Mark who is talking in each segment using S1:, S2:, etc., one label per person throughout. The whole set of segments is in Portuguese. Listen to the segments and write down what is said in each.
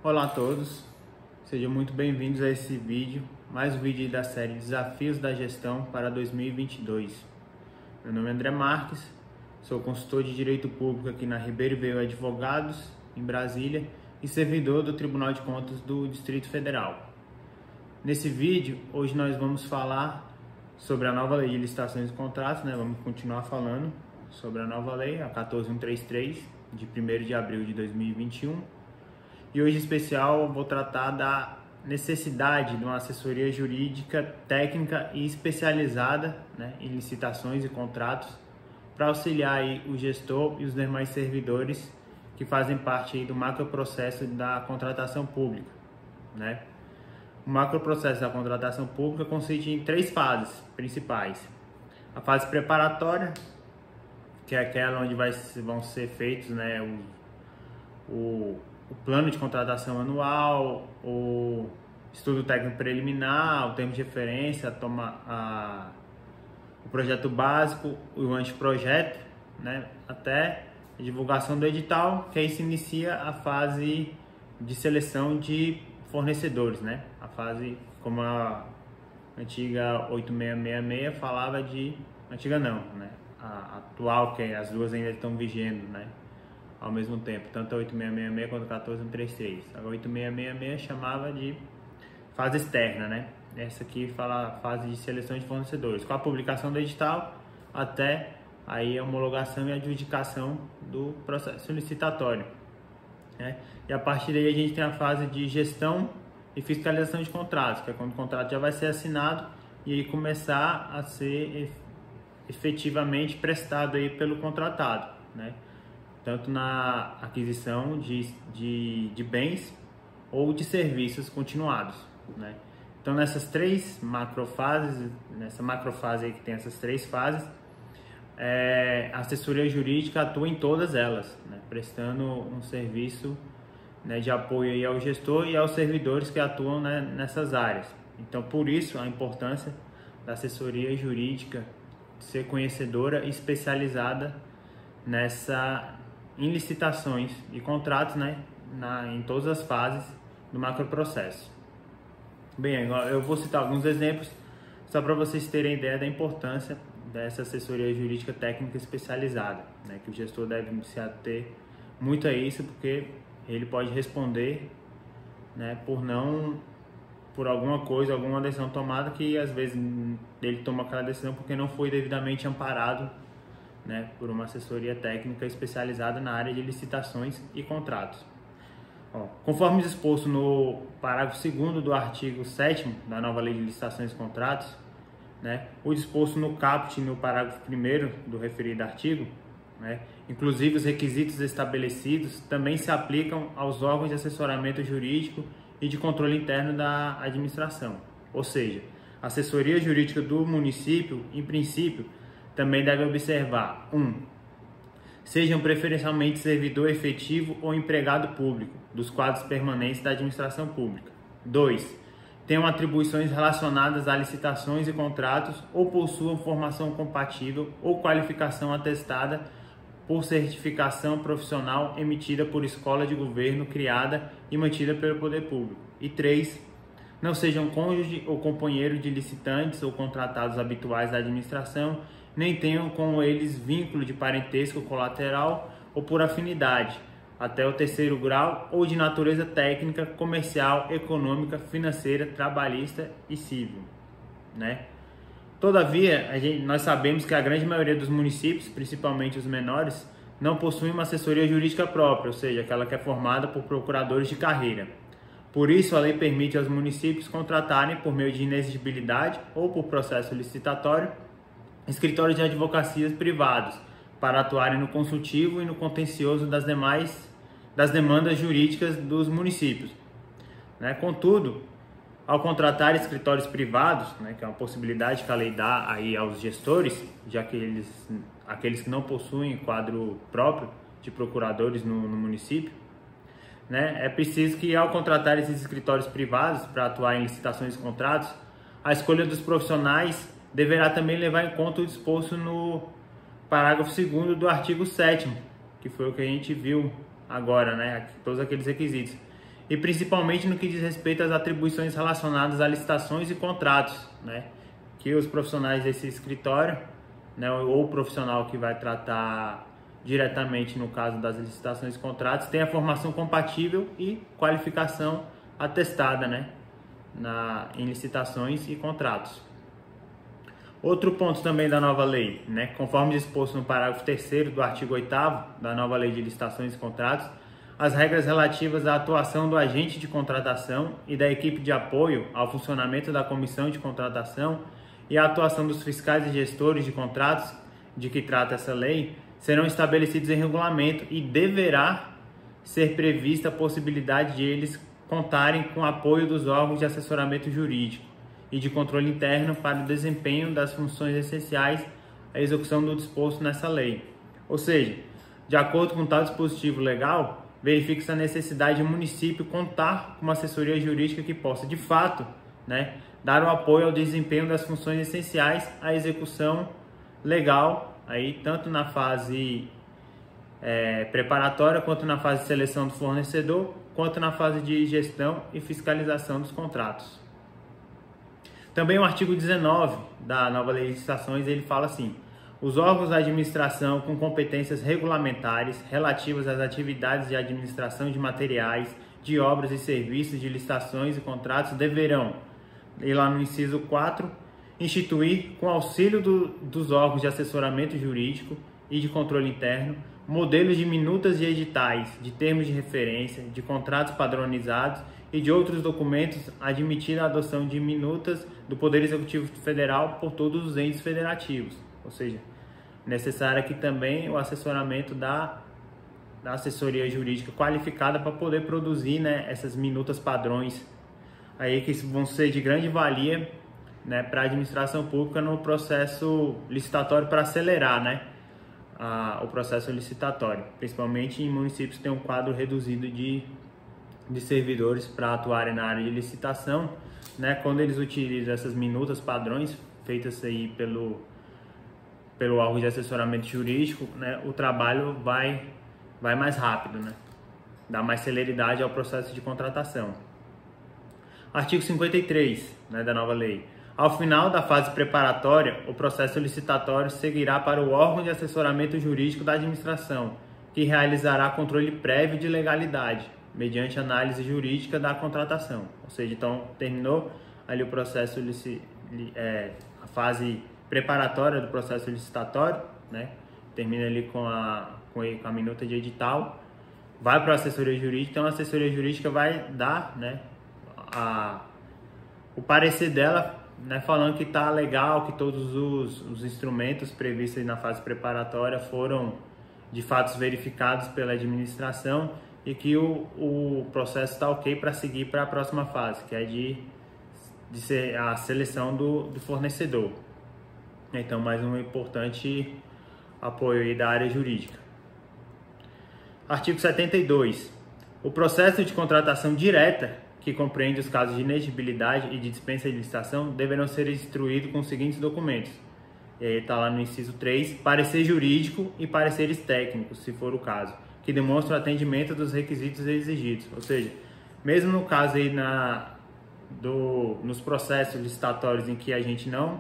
S1: Olá a todos, sejam muito bem-vindos a esse vídeo, mais um vídeo da série Desafios da Gestão para 2022. Meu nome é André Marques, sou consultor de Direito Público aqui na Ribeiro Veio Advogados, em Brasília, e servidor do Tribunal de Contas do Distrito Federal. Nesse vídeo, hoje nós vamos falar sobre a nova lei de licitações e contratos, Vamos continuar falando sobre a nova lei, a 14133, de 1º de abril de 2021. E hoje, em especial, vou tratar da necessidade de uma assessoria jurídica técnica e especializada em licitações e contratos para auxiliar aí o gestor e os demais servidores que fazem parte aí do macroprocesso da contratação pública. O macroprocesso da contratação pública consiste em 3 fases principais. A fase preparatória, que é aquela onde vão ser feitos o plano de contratação anual, o estudo técnico preliminar, o termo de referência, o projeto básico, o anteprojeto, até a divulgação do edital, que aí se inicia a fase de seleção de fornecedores, a fase como a antiga 8666 falava de... Antiga não, a atual, que as duas ainda estão vigendo, ao mesmo tempo, tanto a 8666 quanto a 14133. A 8666 chamava de fase externa, Essa aqui fala a fase de seleção de fornecedores, com a publicação do edital até aí a homologação e adjudicação do processo licitatório. E a partir daí a gente tem a fase de gestão e fiscalização de contratos, que é quando o contrato já vai ser assinado e aí começar a ser efetivamente prestado aí pelo contratado, tanto na aquisição de bens ou de serviços continuados, Então nessas 3 macrofases, nessa macrofase aí que tem essas 3 fases, a assessoria jurídica atua em todas elas, prestando um serviço de apoio aí ao gestor e aos servidores que atuam nessas áreas. Então por isso a importância da assessoria jurídica ser conhecedora e especializada em licitações e contratos, em todas as fases do macroprocesso. Bem, agora eu vou citar alguns exemplos só para vocês terem ideia da importância dessa assessoria jurídica técnica especializada, que o gestor deve se ater muito a isso, porque ele pode responder, por alguma coisa, alguma decisão tomada que às vezes ele toma aquela decisão porque não foi devidamente amparado, por uma assessoria técnica especializada na área de licitações e contratos. Conforme disposto no parágrafo 2º do artigo 7º da nova lei de licitações e contratos, o disposto no caput no parágrafo 1º do referido artigo, inclusive os requisitos estabelecidos também se aplicam aos órgãos de assessoramento jurídico e de controle interno da administração. Ou seja, a assessoria jurídica do município, em princípio, também deve observar: 1. Sejam preferencialmente servidor efetivo ou empregado público dos quadros permanentes da administração pública. 2. Tenham atribuições relacionadas a licitações e contratos ou possuam formação compatível ou qualificação atestada por certificação profissional emitida por escola de governo criada e mantida pelo poder público. E 3. Não sejam cônjuge ou companheiro de licitantes ou contratados habituais da administração, nem tenham com eles vínculo de parentesco colateral ou por afinidade, até o 3º grau, ou de natureza técnica, comercial, econômica, financeira, trabalhista e civil. Todavia, nós sabemos que a grande maioria dos municípios, principalmente os menores, não possuem uma assessoria jurídica própria, ou seja, aquela que é formada por procuradores de carreira. Por isso, a lei permite aos municípios contratarem, por meio de inexigibilidade ou por processo licitatório, escritórios de advocacias privados para atuarem no consultivo e no contencioso das demandas jurídicas dos municípios. Contudo, ao contratar escritórios privados, que é uma possibilidade que a lei dá aí aos gestores, já que aqueles que não possuem quadro próprio de procuradores no município, é preciso que, ao contratar esses escritórios privados para atuar em licitações e contratos, a escolha dos profissionais deverá também levar em conta o disposto no parágrafo 2º do artigo 7º, que foi o que a gente viu agora, todos aqueles requisitos. e principalmente no que diz respeito às atribuições relacionadas a licitações e contratos, né? Que os profissionais desse escritório, né, ou o profissional que vai tratar diretamente no caso das licitações e contratos, tem a formação compatível e qualificação atestada, né, em licitações e contratos. Outro ponto também da nova lei, né, conforme disposto no parágrafo 3º do artigo 8º da nova lei de licitações e contratos, as regras relativas à atuação do agente de contratação e da equipe de apoio ao funcionamento da comissão de contratação e a atuação dos fiscais e gestores de contratos de que trata essa lei serão estabelecidos em regulamento e deverá ser prevista a possibilidade de eles contarem com o apoio dos órgãos de assessoramento jurídico e de controle interno para o desempenho das funções essenciais à execução do disposto nessa lei. Ou seja, de acordo com tal dispositivo legal, verifica-se a necessidade de o município contar com uma assessoria jurídica que possa, de fato, né, dar o apoio ao desempenho das funções essenciais à execução legal, aí, tanto na fase preparatória, quanto na fase de seleção do fornecedor, quanto na fase de gestão e fiscalização dos contratos. Também o artigo 19 da nova lei de licitações, ele fala assim: os órgãos da administração com competências regulamentares relativas às atividades de administração de materiais, de obras e serviços, de licitações e contratos deverão, e lá no inciso 4, instituir, com auxílio dos órgãos de assessoramento jurídico e de controle interno, modelos de minutas de editais, de termos de referência, de contratos padronizados e de outros documentos, admitir a adoção de minutas do Poder Executivo Federal por todos os entes federativos. Ou seja, necessário aqui também o assessoramento da assessoria jurídica qualificada para poder produzir, né, essas minutas padrões aí que vão ser de grande valia, né, para a administração pública no processo licitatório, para acelerar, né, o processo licitatório, principalmente em municípios que têm um quadro reduzido de servidores para atuarem na área de licitação, né, quando eles utilizam essas minutas padrões feitas aí pelo órgão de assessoramento jurídico, né, o trabalho vai mais rápido, né, dá mais celeridade ao processo de contratação. Artigo 53, né, da nova lei. Ao final da fase preparatória, o processo licitatório seguirá para o órgão de assessoramento jurídico da administração, que realizará controle prévio de legalidade, mediante análise jurídica da contratação. Ou seja, então terminou ali o processo, a fase preparatória do processo licitatório, né? Termina ali com a minuta de edital, vai para a assessoria jurídica, então a assessoria jurídica vai dar, né, o parecer dela, né, falando que está legal, que todos os instrumentos previstos na fase preparatória foram de fato verificados pela administração e que o processo está ok para seguir para a próxima fase, que é de ser a seleção do fornecedor. Então, mais um importante apoio aí da área jurídica. Artigo 72. O processo de contratação direta, que compreende os casos de inexigibilidade e de dispensa de licitação, deverão ser instruídos com os seguintes documentos. E aí está lá no inciso 3, parecer jurídico e pareceres técnicos, se for o caso, que demonstram o atendimento dos requisitos exigidos. Ou seja, mesmo no caso aí nos processos licitatórios em que a gente não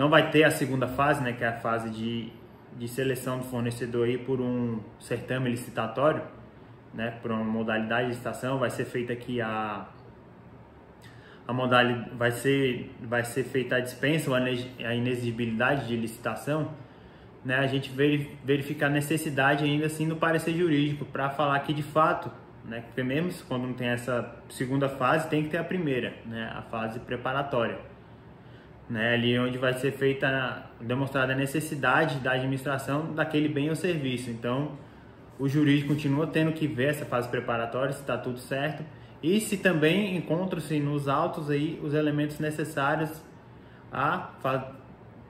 S1: vai ter a segunda fase, né, que é a fase de seleção do fornecedor aí por um certame licitatório, né, por uma modalidade de licitação, vai ser feita aqui a modalidade, vai ser feita a dispensa ou a inexigibilidade de licitação, né, a gente verificar a necessidade ainda assim do parecer jurídico para falar que de fato, né, porque mesmo quando não tem essa segunda fase, tem que ter a primeira, né, a fase preparatória, né, ali onde vai ser demonstrada a necessidade da administração daquele bem ou serviço. Então o jurídico continua tendo que ver essa fase preparatória, se está tudo certo e se também encontram-se nos autos aí os elementos necessários a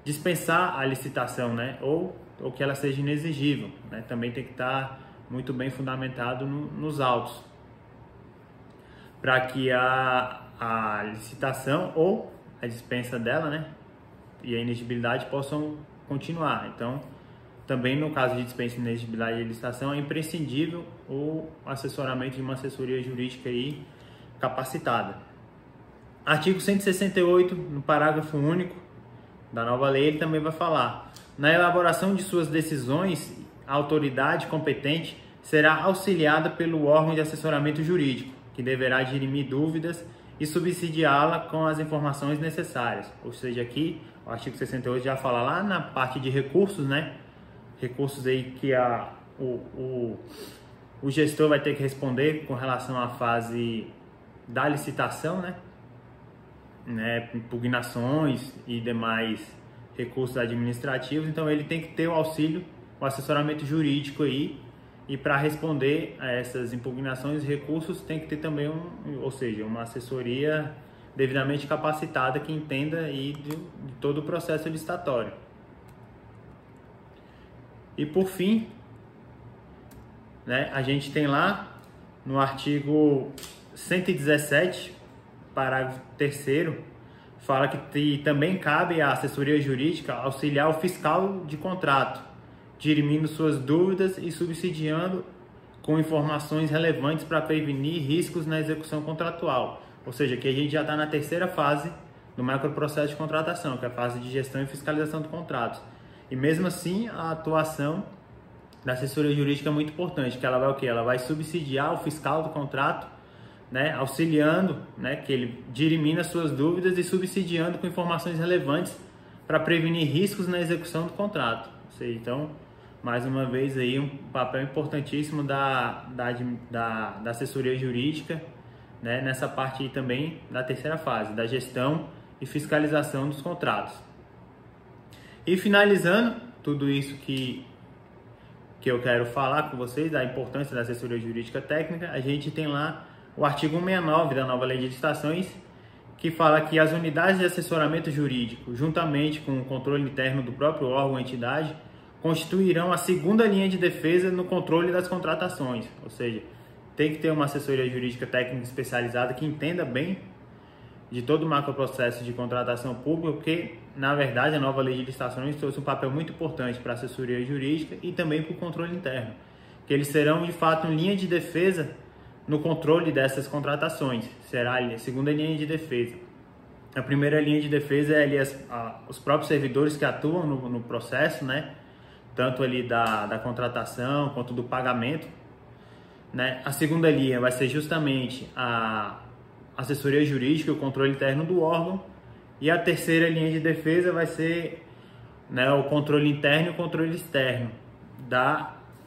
S1: dispensar a licitação, né, ou que ela seja inexigível, né, também tem que estar muito bem fundamentado nos autos, para que a licitação ou a dispensa dela, né, e a inexigibilidade possam continuar. Então também no caso de dispensa de inexigibilidade de licitação, é imprescindível o assessoramento de uma assessoria jurídica aí capacitada. Artigo 168, no parágrafo único da nova lei, ele também vai falar: na elaboração de suas decisões, a autoridade competente será auxiliada pelo órgão de assessoramento jurídico, que deverá dirimir dúvidas e subsidiá-la com as informações necessárias. Ou seja, aqui o artigo 68 já fala lá na parte de recursos, né? Recursos aí que o gestor vai ter que responder com relação à fase da licitação, né? Impugnações e demais recursos administrativos. Então ele tem que ter o auxílio, o assessoramento jurídico aí, e para responder a essas impugnações e recursos tem que ter também ou seja, uma assessoria devidamente capacitada que entenda aí de todo o processo licitatório. E por fim, né, a gente tem lá no artigo 117, parágrafo 3º, fala que também cabe à assessoria jurídica auxiliar o fiscal de contrato, dirimindo suas dúvidas e subsidiando com informações relevantes para prevenir riscos na execução contratual. Ou seja, que a gente já está na terceira fase do macroprocesso de contratação, que é a fase de gestão e fiscalização de contratos. E mesmo assim, a atuação da assessoria jurídica é muito importante, que ela vai o quê? Ela vai subsidiar o fiscal do contrato, né, auxiliando, né, que ele dirimina suas dúvidas e subsidiando com informações relevantes para prevenir riscos na execução do contrato. Ou seja, então, mais uma vez aí um papel importantíssimo da assessoria jurídica, né, nessa parte aí também da terceira fase, da gestão e fiscalização dos contratos. E finalizando tudo isso que eu quero falar com vocês, da importância da assessoria jurídica técnica, a gente tem lá o artigo 169 da nova lei de licitações, que fala que as unidades de assessoramento jurídico, juntamente com o controle interno do próprio órgão ou entidade, constituirão a segunda linha de defesa no controle das contratações. Ou seja, tem que ter uma assessoria jurídica técnica especializada que entenda bem de todo o macroprocesso de contratação pública, porque, na verdade, a nova lei de licitações trouxe um papel muito importante para a assessoria jurídica e também para o controle interno, que eles serão, de fato, linha de defesa no controle dessas contratações. Será a segunda linha de defesa. A primeira linha de defesa é ali os próprios servidores que atuam no processo, né? Tanto ali da contratação quanto do pagamento, né? A segunda linha vai ser justamente a assessoria jurídica e o controle interno do órgão. E a terceira linha de defesa vai ser, né, o controle interno e o controle externo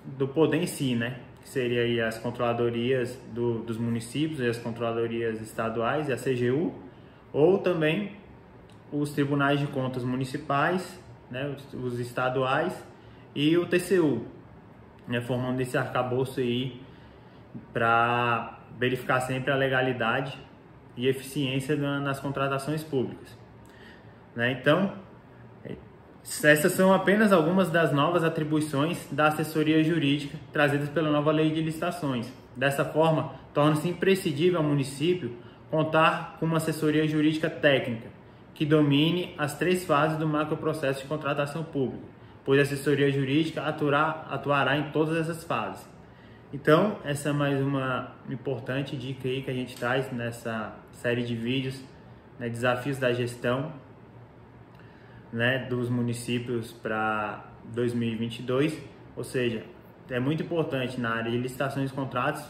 S1: do poder em si, né? Que seria aí as controladorias dos municípios e as controladorias estaduais e a CGU, ou também os tribunais de contas municipais, né, os estaduais e o TCU, né, formando esse arcabouço aí para verificar sempre a legalidade e eficiência nas contratações públicas, né? Então, essas são apenas algumas das novas atribuições da assessoria jurídica trazidas pela nova lei de licitações. Dessa forma, torna-se imprescindível ao município contar com uma assessoria jurídica técnica que domine as três fases do macroprocesso de contratação pública, pois a assessoria jurídica atuará em todas essas fases. Então, essa é mais uma importante dica aí que a gente traz nessa série de vídeos, né, desafios da gestão, né, dos municípios para 2022, ou seja, é muito importante na área de licitações e contratos,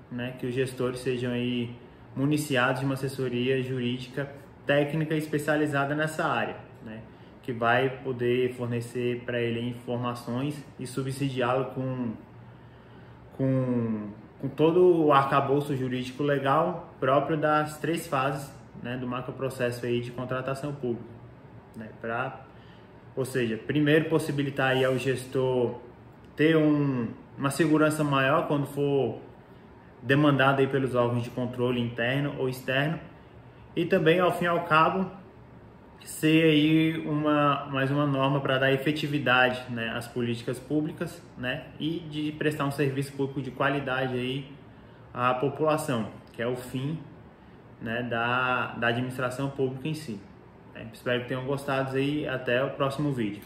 S1: né, que os gestores sejam aí municiados de uma assessoria jurídica técnica especializada nessa área, né, que vai poder fornecer para ele informações e subsidiá-lo com todo o arcabouço jurídico legal próprio das três fases, né, do macroprocesso aí de contratação pública, né, ou seja, primeiro possibilitar aí ao gestor ter uma segurança maior quando for demandado aí pelos órgãos de controle interno ou externo, e também, ao fim e ao cabo, ser aí mais uma norma para dar efetividade, né, às políticas públicas, né, e de prestar um serviço público de qualidade aí à população, que é o fim, né, da administração pública em si. Espero que tenham gostado aí. Até o próximo vídeo.